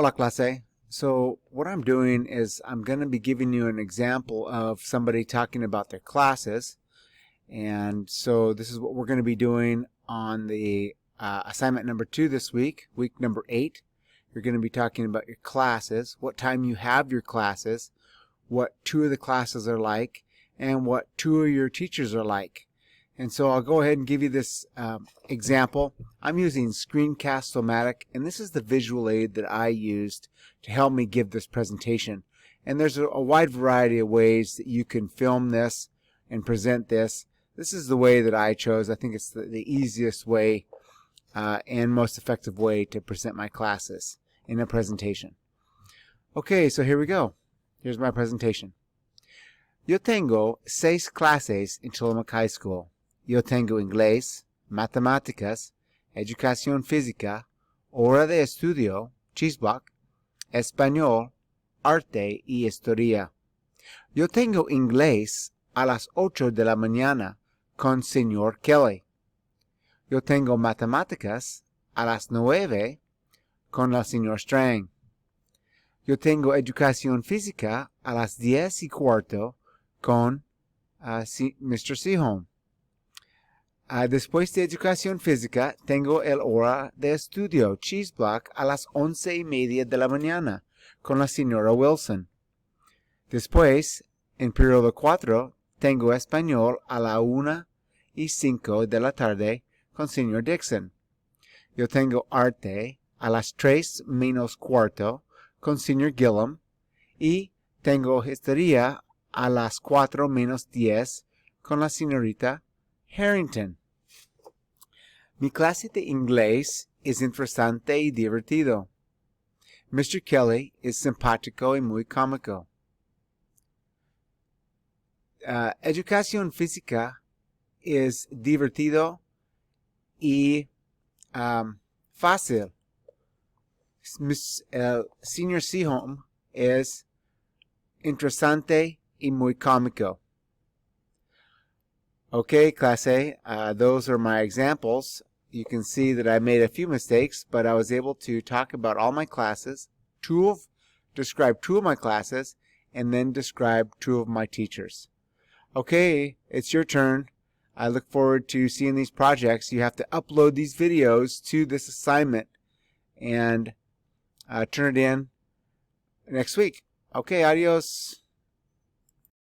Hola clase. So what I'm doing is I'm going to be giving you an example of somebody talking about their classes. And so this is what we're going to be doing on the assignment number 2 this week, week number 8. You're going to be talking about your classes, what time you have your classes, what 2 of the classes are like, and what 2 of your teachers are like. And so I'll go ahead and give you this example. I'm using Screencast-O-Matic, and this is the visual aid that I used to help me give this presentation. And there's a wide variety of ways that you can film this and present this. This is the way that I chose. I think it's the easiest way and most effective way to present my classes in a presentation. Okay, so here we go. Here's my presentation. Yo tengo 6 clases en Tillamook High School. Yo tengo inglés, matemáticas, educación física, hora de estudio, Chisbach, español, arte y historia. Yo tengo inglés a las 8 de la mañana con Señor Kelly. Yo tengo matemáticas a las 9 con la Señor Strang. Yo tengo educación física a las 10:15 con Mr. Sehome. Después de educación física, tengo el hora de estudio, Chisbach, a las 11:30 de la mañana, con la señora Wilson. Después, en periodo 4, tengo español a la 1:05 de la tarde, con señor Dixon. Yo tengo arte a las 3:15, con señor Gillum. Y tengo historia a las 4:10, con la señorita Harrington. Mi clase de inglés es interesante y divertido. Mr. Kelly es simpático y muy cómico. Educación física es divertido y fácil. El señor Sehome es interesante y muy cómico. Okay, clase, those are my examples. You can see that I made a few mistakes, but I was able to talk about all my classes, describe 2 of my classes, and then describe 2 of my teachers. Okay, it's your turn. I look forward to seeing these projects. You have to upload these videos to this assignment and turn it in next week. Okay, adios.